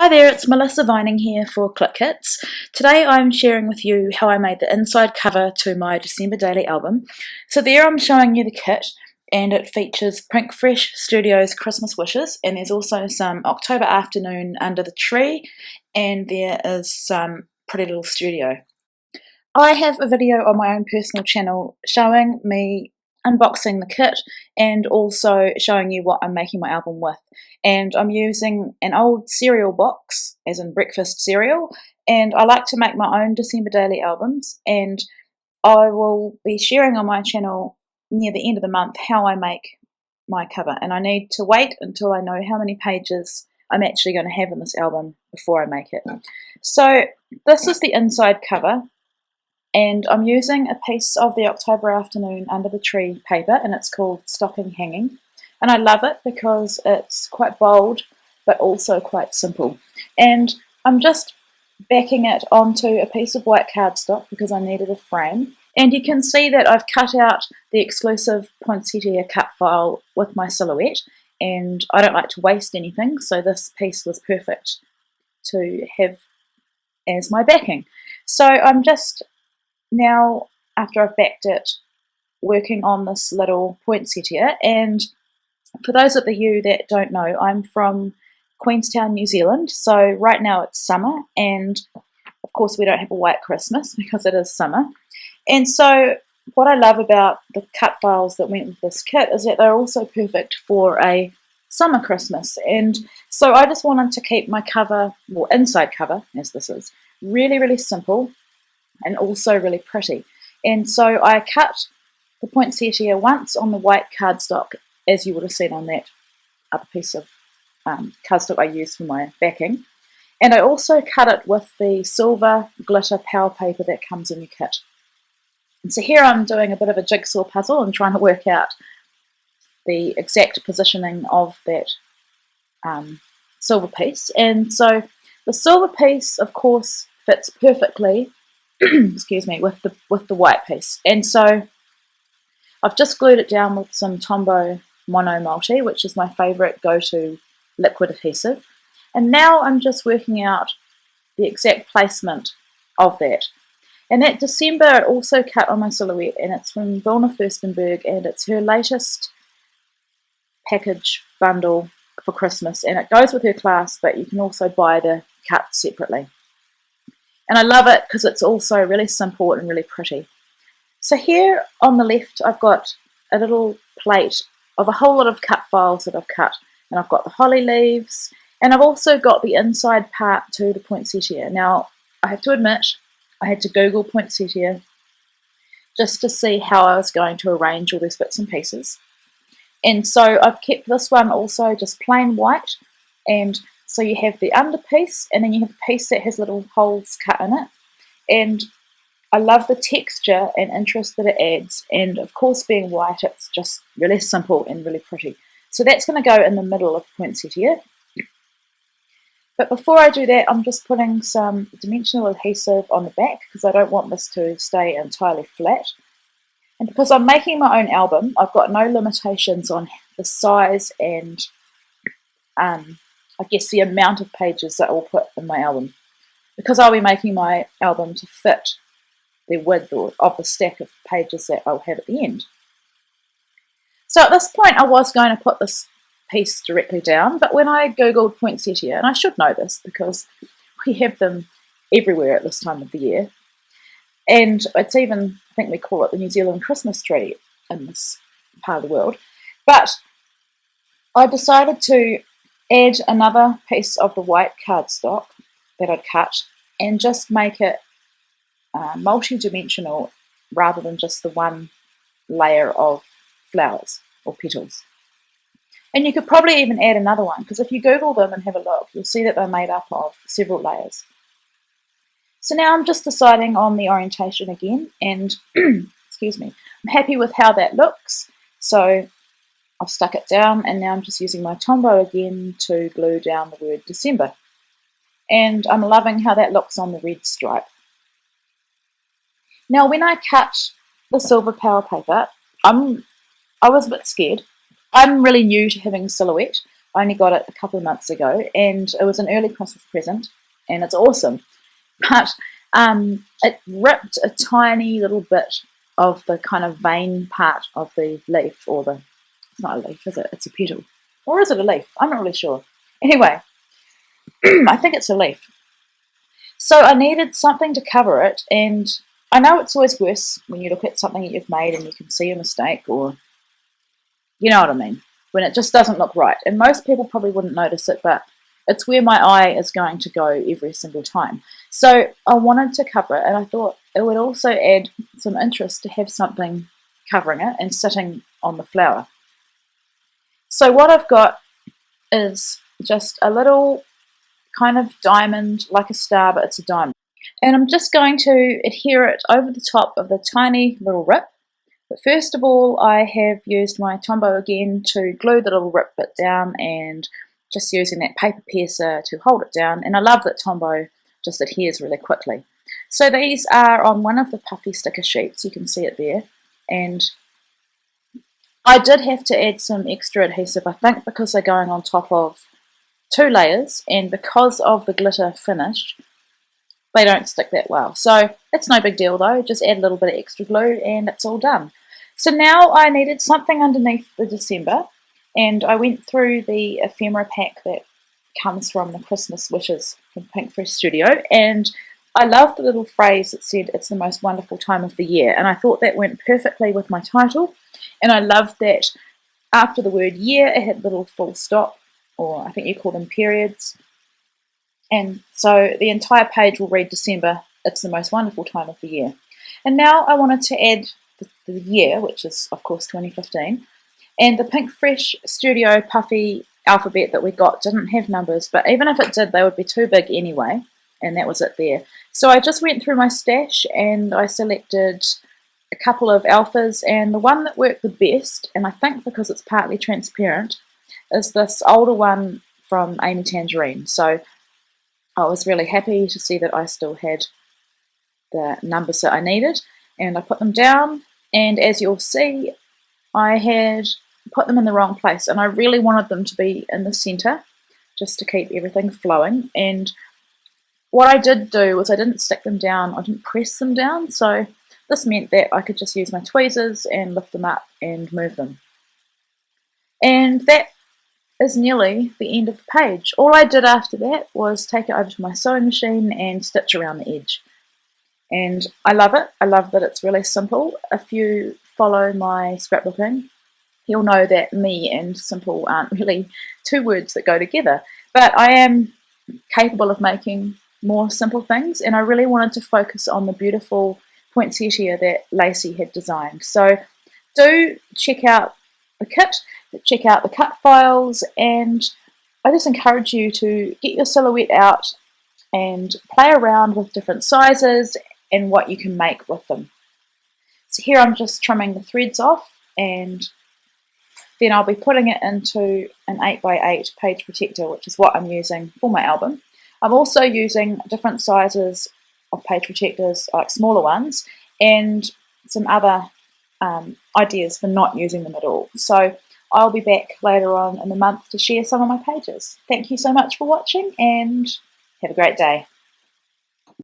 Hi there, it's Melissa Vining here for Clique. Today I'm sharing with you how I made the inside cover to my December daily album. So there I'm showing you the kit, and it features Pink Fresh Studios Christmas wishes, and there's also some October afternoon under the tree, and there is some pretty little studio. I have a video on my own personal channel showing me unboxing the kit and also showing you what I'm making my album with. And I'm using an old cereal box, as in breakfast cereal, and I like to make my own December daily albums, and I will be sharing on my channel near the end of the month how I make my cover, and I need to wait until I know how many pages I'm actually going to have in this album before I make it. So this is the inside cover, and I'm using a piece of the October afternoon under the tree paper, and it's called Stocking Hanging, and I love it because it's quite bold but also quite simple. And I'm just backing it onto a piece of white cardstock because I needed a frame, and you can see that I've cut out the exclusive poinsettia cut file with my silhouette, and I don't like to waste anything, so this piece was perfect to have as my backing. So I'm just now, after I've backed it, working on this little poinsettia. And for those of you that don't know, I'm from Queenstown, New Zealand, so right now it's summer, and of course we don't have a white Christmas because it is summer. And so what I love about the cut files that went with this kit is that they're also perfect for a summer Christmas. And so I just wanted to keep my cover, or inside cover as this is, really simple and also really pretty. And so I cut the poinsettia once on the white cardstock, as you would have seen on that other piece of cardstock I used for my backing. And I also cut it with the silver glitter power paper that comes in your kit. And so here I'm doing a bit of a jigsaw puzzle and trying to work out the exact positioning of that silver piece. And so the silver piece, of course, fits perfectly excuse me, with the white piece. And so I've just glued it down with some Tombow Mono Multi, which is my favourite go-to liquid adhesive. And now I'm just working out the exact placement of that. And that December I also cut on my silhouette, and it's from Vilna Furstenberg, and it's her latest package bundle for Christmas, and it goes with her class, but you can also buy the cut separately. And I love it because it's also really simple and really pretty. So here on the left I've got a little plate of a whole lot of cut files that I've cut. And I've got the holly leaves, and I've also got the inside part to the poinsettia. Now, I have to admit, I had to Google poinsettia just to see how I was going to arrange all these bits and pieces. And so I've kept this one also just plain white, and so you have the under piece, and then you have a piece that has little holes cut in it. And I love the texture and interest that it adds, and of course being white, it's just really simple and really pretty. So that's going to go in the middle of the poinsettia. But before I do that, I'm just putting some dimensional adhesive on the back because I don't want this to stay entirely flat. And because I'm making my own album, I've got no limitations on the size and I guess the amount of pages that I'll put in my album, because I'll be making my album to fit the width of the stack of pages that I'll have at the end. So at this point I was going to put this piece directly down, but when I googled poinsettia, and I should know this because we have them everywhere at this time of the year, and it's even, I think we call it the New Zealand Christmas tree in this part of the world, but I decided to add another piece of the white cardstock that I'd cut and just make it multi-dimensional rather than just the one layer of flowers or petals. And you could probably even add another one, because if you Google them and have a look, you'll see that they're made up of several layers. So now I'm just deciding on the orientation again, and excuse me, I'm happy with how that looks. So I've stuck it down, and now I'm just using my Tombow again to glue down the word December. And I'm loving how that looks on the red stripe. Now when I cut the silver power paper, I was a bit scared. I'm really new to having a silhouette, I only got it a couple of months ago, and it was an early Christmas present, and it's awesome. But it ripped a tiny little bit of the kind of vein part of the leaf, or the, it's not a leaf, is it? It's a petal. Or is it a leaf? I'm not really sure. Anyway, I think it's a leaf. So I needed something to cover it, and I know it's always worse when you look at something that you've made and you can see a mistake, or you know what I mean, when it just doesn't look right. And most people probably wouldn't notice it, but it's where my eye is going to go every single time. So I wanted to cover it, and I thought it would also add some interest to have something covering it and sitting on the flower. So what I've got is just a little kind of diamond, like a star, but it's a diamond. And I'm just going to adhere it over the top of the tiny little rip. But first of all, I have used my Tombow again to glue the little rip bit down, and just using that paper piercer to hold it down. And I love that Tombow just adheres really quickly. So these are on one of the puffy sticker sheets, you can see it there. And I did have to add some extra adhesive, I think because they're going on top of 2 layers, and because of the glitter finish, they don't stick that well. So it's no big deal though, just add a little bit of extra glue and it's all done. So now I needed something underneath the December, and I went through the ephemera pack that comes from the Christmas Wishes from Pink Fresh Studio, and I loved the little phrase that said it's the most wonderful time of the year, and I thought that went perfectly with my title. And I loved that after the word year it had little full stop, or I think you call them periods. And so the entire page will read December, it's the most wonderful time of the year. And now I wanted to add the year, which is of course 2015. And the Pink Fresh Studio puffy alphabet that we got didn't have numbers, but even if it did, they would be too big anyway. And that was it there. So I just went through my stash and I selected a couple of alphas, and the one that worked the best, and I think because it's partly transparent, is this older one from Amy Tangerine. So I was really happy to see that I still had the numbers that I needed, and I put them down, and as you'll see, I had put them in the wrong place, and I really wanted them to be in the center just to keep everything flowing. And what I did do was I didn't stick them down, I didn't press them down, so this meant that I could just use my tweezers and lift them up and move them. And that is nearly the end of the page. All I did after that was take it over to my sewing machine and stitch around the edge. And I love it. I love that it's really simple. If you follow my scrapbooking, you'll know that me and simple aren't really 2 words that go together. But I am capable of making more simple things, and I really wanted to focus on the beautiful poinsettia that Lacey had designed. So do check out the kit, check out the cut files, and I just encourage you to get your silhouette out and play around with different sizes and what you can make with them. So here I'm just trimming the threads off, and then I'll be putting it into an 8x8 page protector, which is what I'm using for my album. I'm also using different sizes of page protectors, like smaller ones, and some other ideas for not using them at all. So I'll be back later on in the month to share some of my pages. Thank you so much for watching, and have a great day.